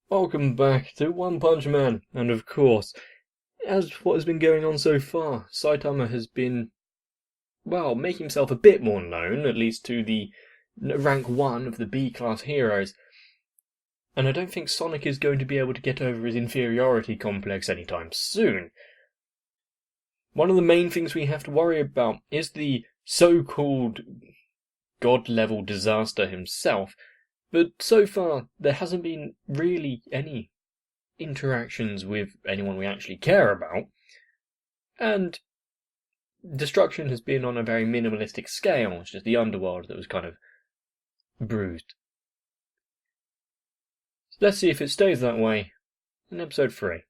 Welcome back to One Punch Man, and of course, as what has been going on so far, Saitama has been, well, making himself a bit more known, at least to the rank 1 of the B-class heroes. And I don't think Sonic is going to be able to get over his inferiority complex anytime soon. One of the main things we have to worry about is the so-called god-level disaster himself, but so far there hasn't been really any interactions with anyone we actually care about, and destruction has been on a very minimalistic scale. It's just the underworld that was kind of bruised. So let's see if it stays that way in episode 3.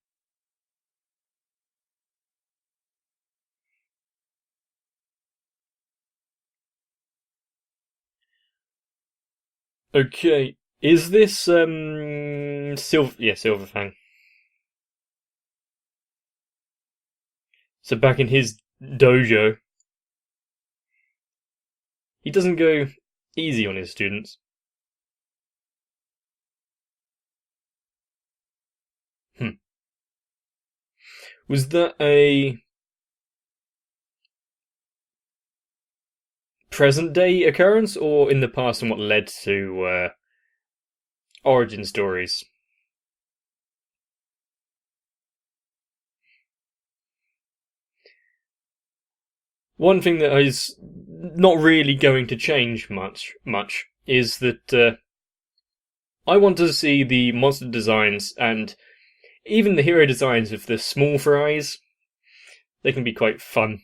Okay, is this Silverfang? So back in his dojo, he doesn't go easy on his students. Was that a present day occurrence, or in the past and what led to origin stories? One thing that is not really going to change much is that I want to see the monster designs and even the hero designs of the small fries. They can be quite fun.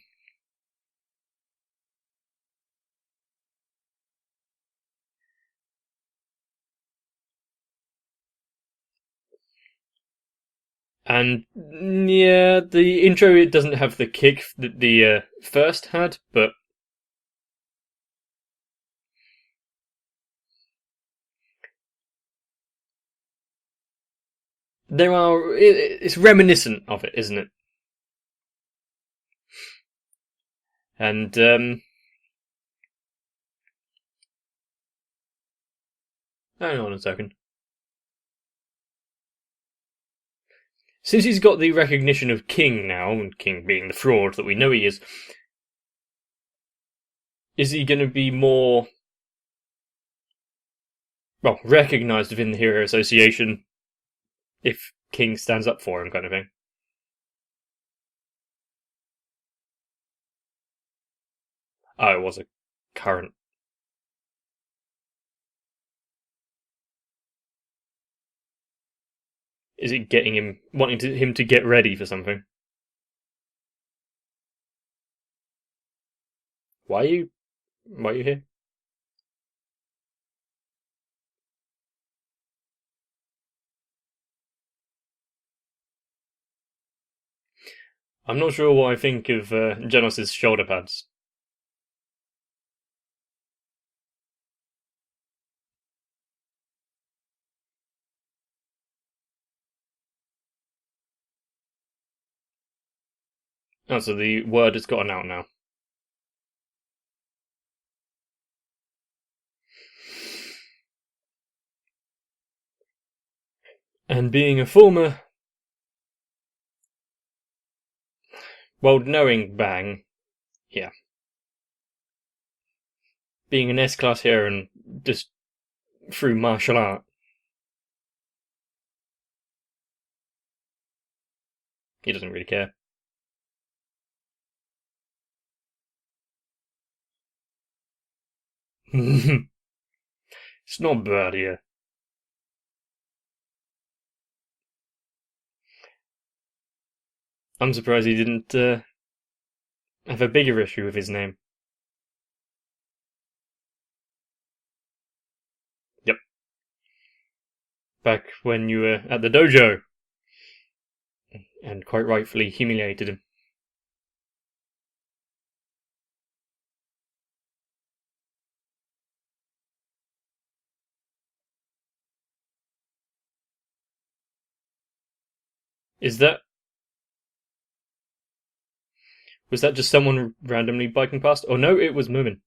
And yeah, the intro, it doesn't have the kick that the first had, but it's reminiscent of it, isn't it? And hang on a second. Since he's got the recognition of King now, and King being the fraud that we know he is he going to be more, well, recognised within the Hero Association if King stands up for him, kind of thing? Oh, it was a current. Is it getting him, wanting him to get ready for something? Why are you here? I'm not sure what I think of Genos' shoulder pads. Oh, so the word has gotten out now. And being a former, well, knowing Bang, yeah. Being an S-class hero and just through martial art, he doesn't really care. It's not bad here. I'm surprised he didn't have a bigger issue with his name. Yep. Back when you were at the dojo, and quite rightfully humiliated him. Was that just someone randomly biking past? Oh no, it was Moomin.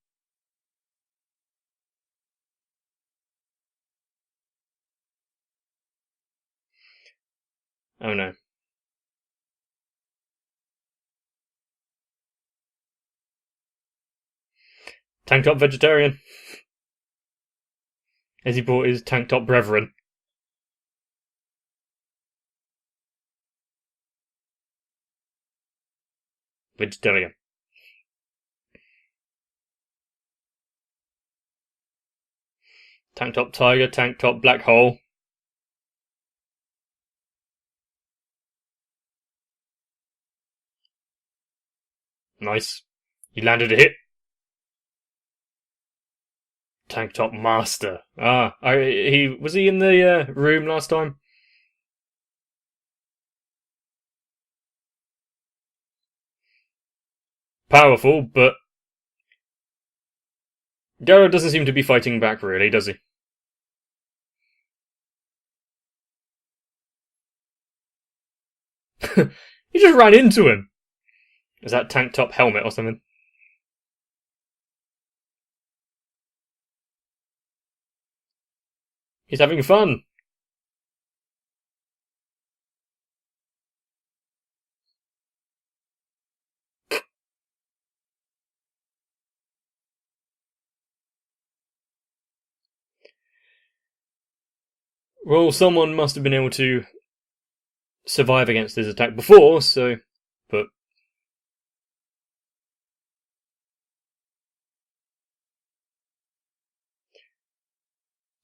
Oh no. Tank top vegetarian. As he brought his tank top brethren. Vegetarian. Tank top tiger, tank top black hole. Nice. He landed a hit. Tank top master. He was he in the room last time? Powerful, but Garo doesn't seem to be fighting back really, does he? He just ran into him. Is that tank top helmet or something? He's having fun. Well, someone must have been able to survive against his attack before, so... But...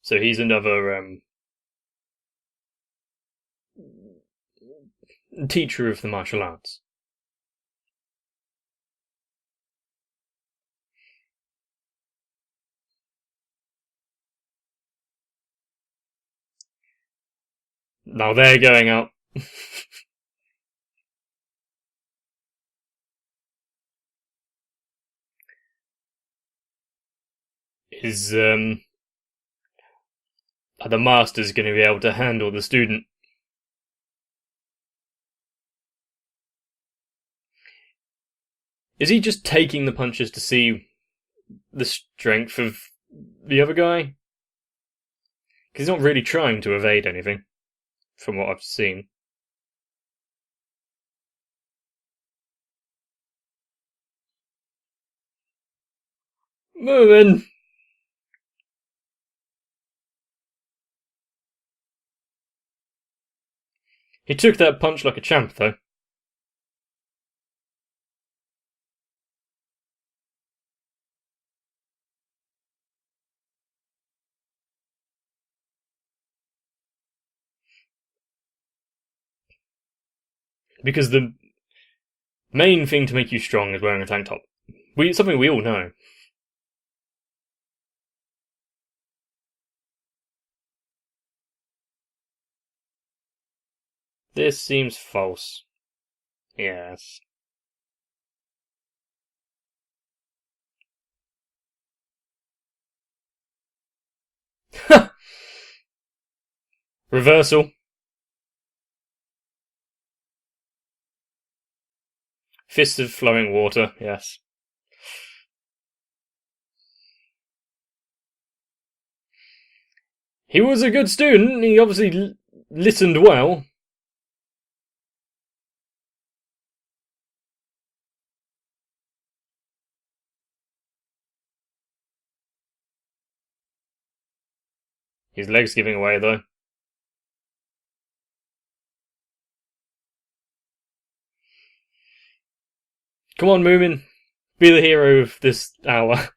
So he's another, teacher of the martial arts. Now they're going up. Is, are the masters going to be able to handle the student? Is he just taking the punches to see the strength of the other guy? Because he's not really trying to evade anything, from what I've seen. Moving! He took that punch like a champ, though. Because the main thing to make you strong is wearing a tank top. Something we all know. This seems false. Yes. Reversal. Fist of flowing water, yes. He was a good student, he obviously listened well. His leg's giving away, though. Come on, Moomin. Be the hero of this hour.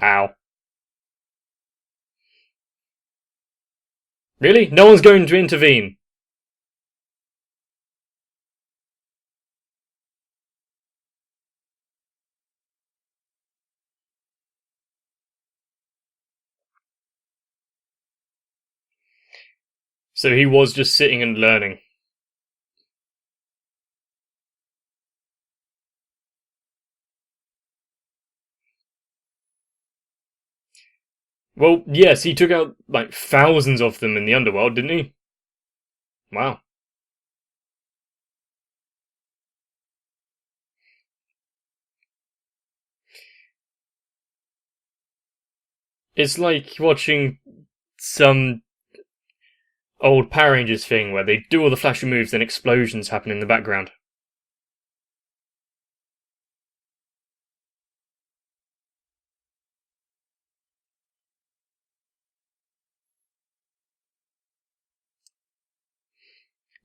Ow. Really? No one's going to intervene. So he was just sitting and learning. Well, yes, he took out, like, thousands of them in the underworld, didn't he? Wow. It's like watching some old Power Rangers thing where they do all the flashy moves and explosions happen in the background.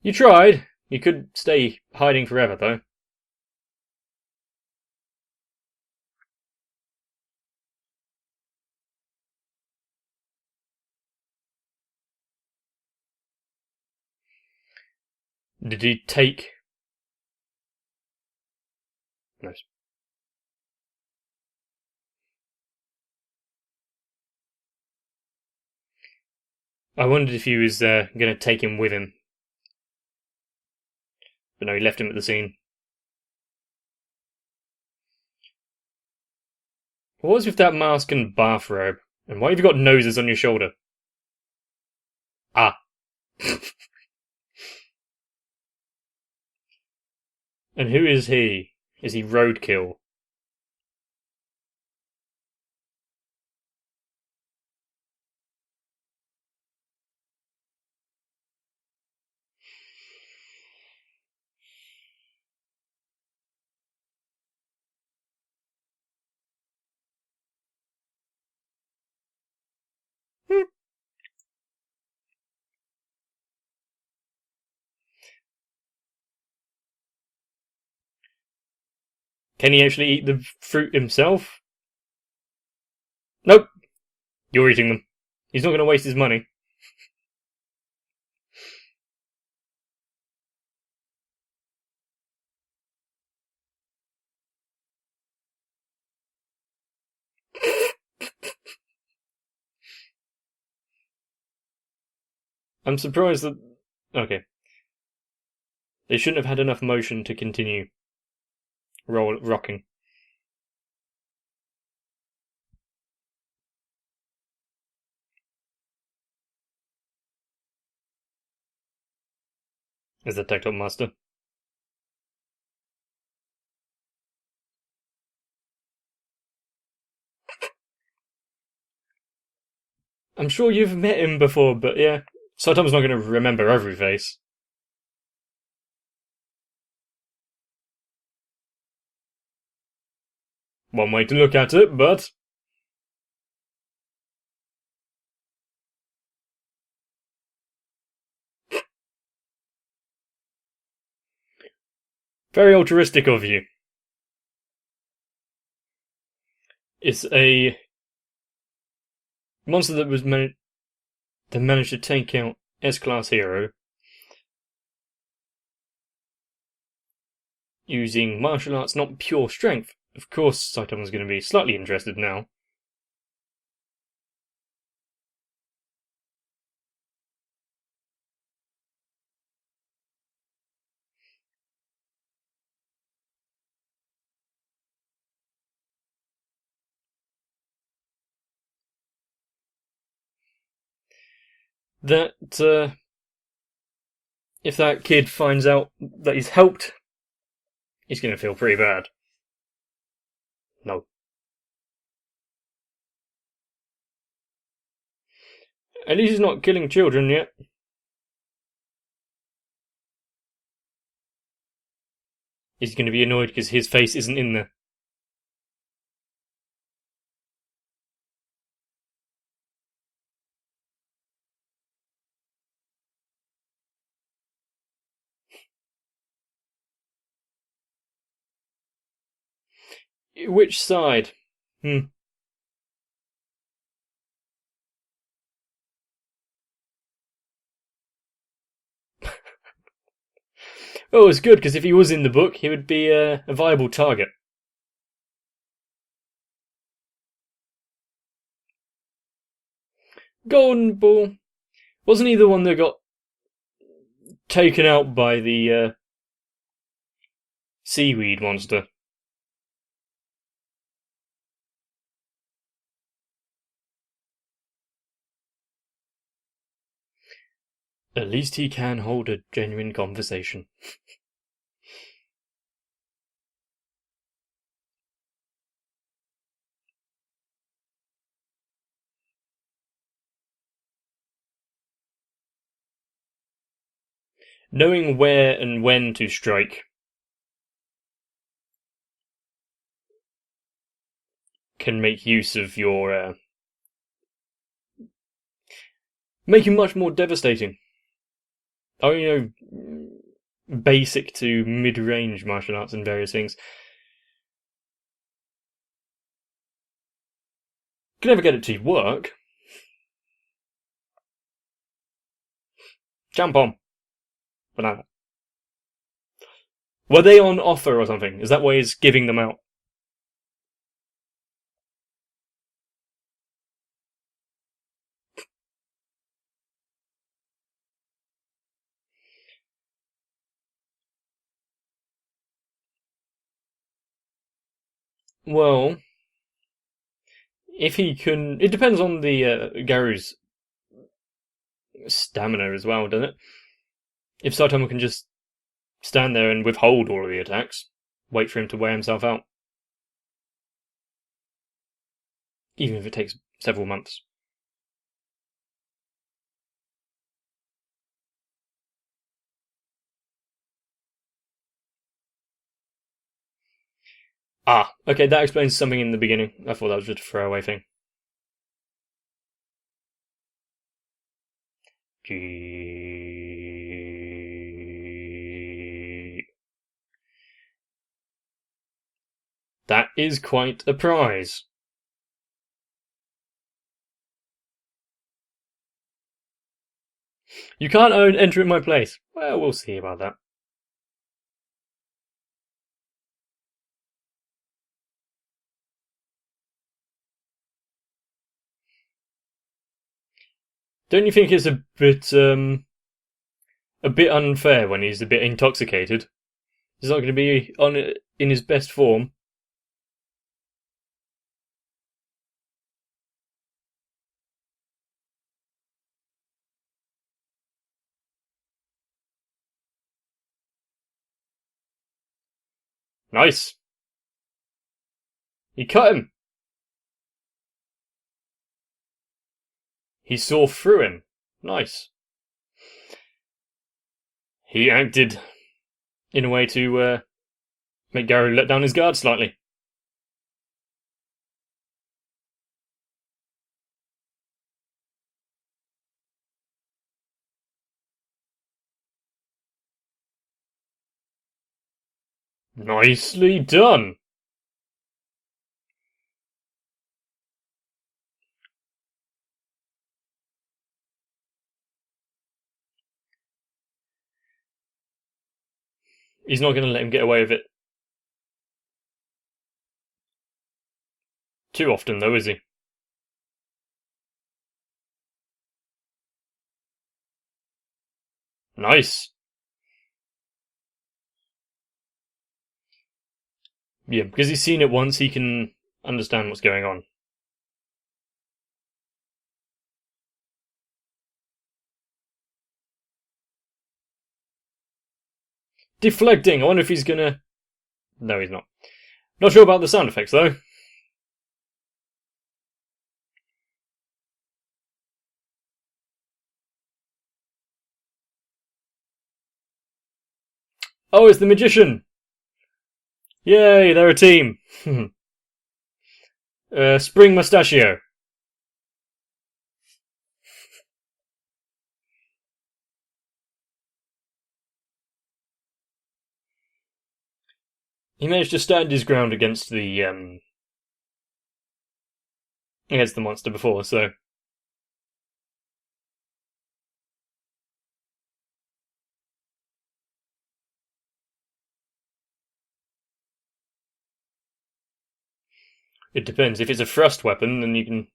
You tried. You could stay hiding forever, though. Did he take... No. I wondered if he was going to take him with him. But no, he left him at the scene. What was with that mask and bathrobe? And why have you got noses on your shoulder? Ah. And who is he? Is he Roadkill? Can he actually eat the fruit himself? Nope. You're eating them. He's not going to waste his money. I'm surprised that... Okay. They shouldn't have had enough motion to continue rocking. As the TikTok master. I'm sure you've met him before, but yeah. Saitam's not going to remember every face. One way to look at it, but... Very altruistic of you. It's a monster that was managed to take out S-Class Hero using martial arts, not pure strength. Of course, Saitama's going to be slightly interested now. That, if that kid finds out that he's helped, he's going to feel pretty bad. No. At least he's not killing children yet. He's going to be annoyed because his face isn't in there. Which side? Oh, it's good, because if he was in the book, he would be a viable target. Golden Ball. Wasn't he the one that got taken out by the seaweed monster? At least he can hold a genuine conversation. knowing where and when to strike can make use of your make you much more devastating. Basic to mid-range martial arts and various things. Can never get it to work. Jump on. Banana. Were they on offer or something? Is that why he's giving them out? Well, if he can... It depends on the Garu's stamina as well, doesn't it? If Saitama can just stand there and withhold all of the attacks, wait for him to wear himself out. Even if it takes several months. Ah, okay, that explains something in the beginning. I thought that was just a throwaway thing. That is quite a prize. You can't enter in my place. Well, we'll see about that. Don't you think it's a bit unfair when he's a bit intoxicated? He's not going to be in his best form. Nice. He cut him. He saw through him. Nice. He acted in a way to make Garu let down his guard slightly. Nicely done. He's not going to let him get away with it too often, though, is he? Nice. Yeah, because he's seen it once, he can understand what's going on. Deflecting! I wonder if he's gonna... No, he's not. Not sure about the sound effects, though. Oh, it's the magician! Yay, they're a team! Spring Mustachio. He managed to stand his ground against the monster before, so... It depends. If it's a thrust weapon, then you can...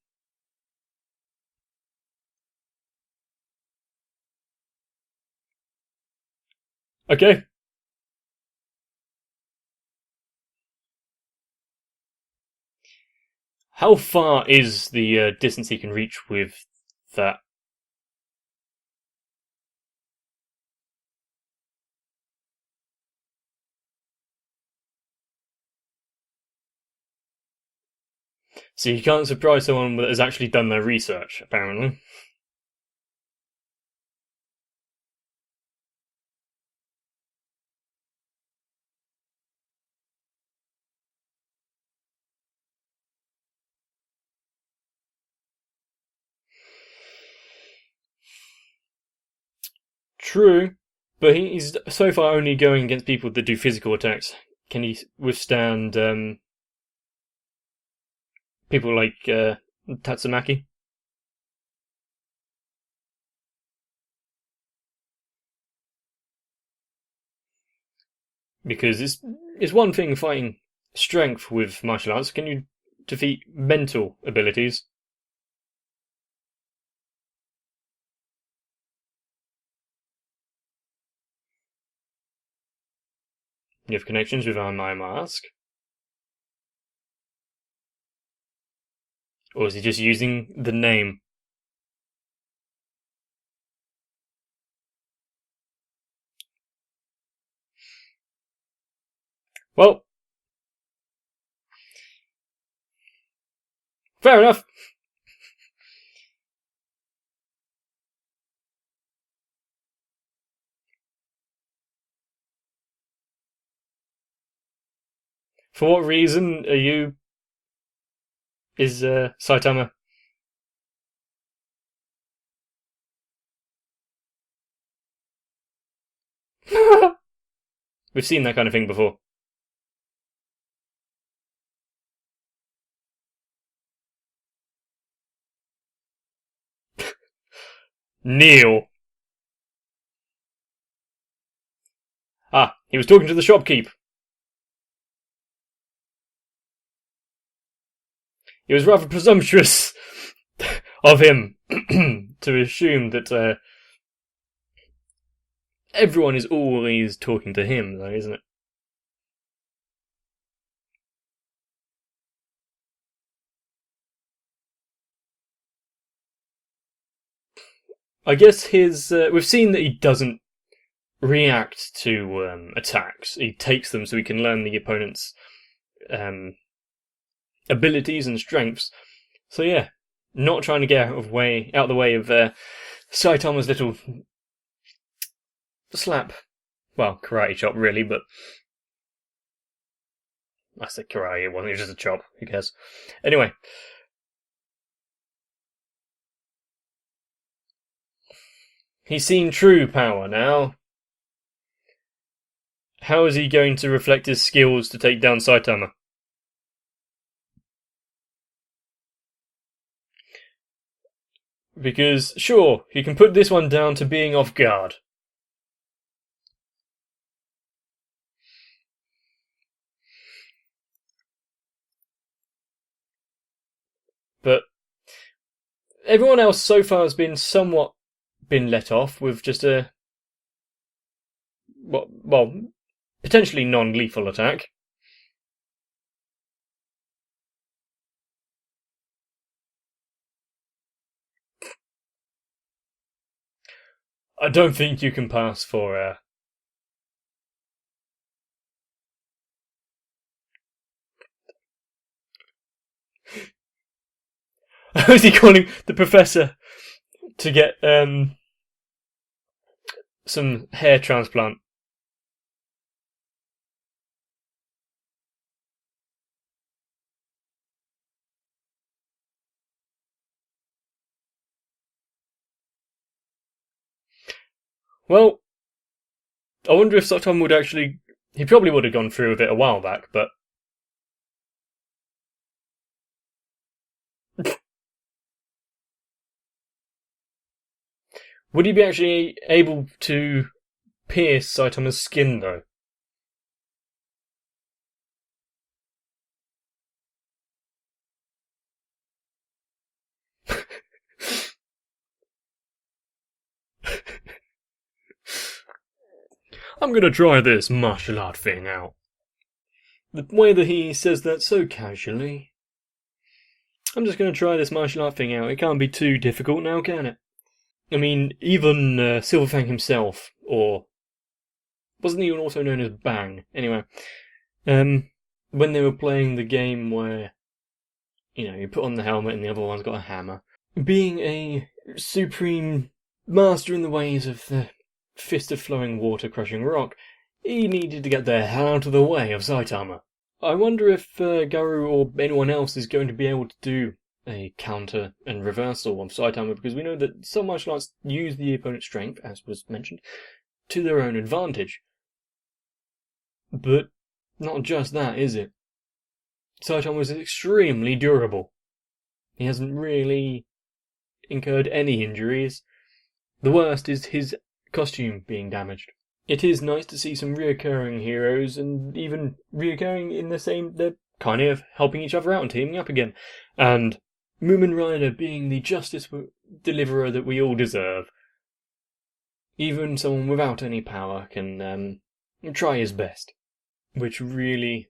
Okay. How far is the distance he can reach with that? So you can't surprise someone that has actually done their research, apparently. True, but he's so far only going against people that do physical attacks. Can he withstand people like Tatsumaki? Because it's one thing fighting strength with martial arts. Can you defeat mental abilities? You have connections with my mask? Or is he just using the name? Well, fair enough. For what reason is Saitama? We've seen that kind of thing before. Neil. Ah, he was talking to the shopkeep. It was rather presumptuous of him to assume that everyone is always talking to him, though, isn't it? I guess we've seen that he doesn't react to attacks. He takes them so he can learn the opponent's abilities and strengths. So yeah, not trying to get out of the way of Saitama's little slap. Well, karate chop, really, but I said karate, it wasn't, it was just a chop, who cares? Anyway. He's seen true power now. How is he going to reflect his skills to take down Saitama? Because, sure, he can put this one down to being off guard. But everyone else so far has been somewhat let off with just a well, potentially non-lethal attack. I don't think you can pass for is he calling the professor to get some hair transplant? Well, I wonder if Saitama would actually... He probably would have gone through with it a while back, but... Would he be actually able to pierce Saitama's skin, though? I'm gonna try this martial art thing out. The way that he says that so casually. I'm just gonna try this martial art thing out. It can't be too difficult now, can it? I mean, even Silverfang himself, or... Wasn't he also known as Bang? Anyway, when they were playing the game where, you put on the helmet and the other one's got a hammer, being a supreme master in the ways of the fist of flowing water crushing rock, he needed to get the hell out of the way of Saitama. I wonder if Garou or anyone else is going to be able to do a counter and reversal of Saitama, because we know that some martial arts use the opponent's strength, as was mentioned, to their own advantage. But not just that, is it? Saitama was extremely durable. He hasn't really incurred any injuries. The worst is his costume being damaged. It is nice to see some reoccurring heroes, and even reoccurring in the same... They're kind of helping each other out and teaming up again. And Moomin Rider being the justice deliverer that we all deserve. Even someone without any power can try his best. Which really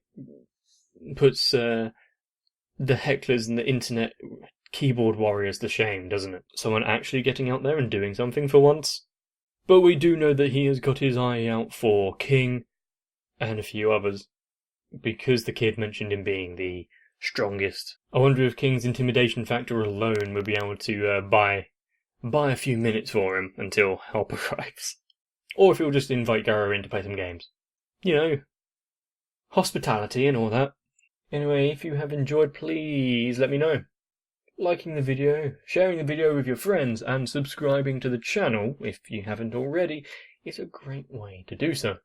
puts the hecklers and the internet keyboard warriors to shame, doesn't it? Someone actually getting out there and doing something for once. But we do know that he has got his eye out for King and a few others, because the kid mentioned him being the strongest. I wonder if King's intimidation factor alone would be able to buy a few minutes for him until help arrives. Or if he'll just invite Garo in to play some games. You know, hospitality and all that. Anyway, if you have enjoyed, please let me know. Liking the video, sharing the video with your friends, and subscribing to the channel, if you haven't already, is a great way to do so.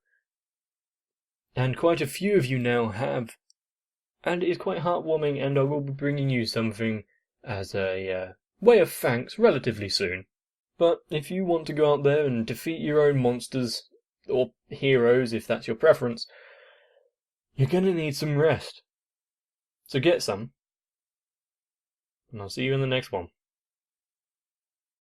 And quite a few of you now have, and it is quite heartwarming, and I will be bringing you something as a way of thanks relatively soon. But if you want to go out there and defeat your own monsters, or heroes if that's your preference, you're gonna need some rest. So get some. And I'll see you in the next one.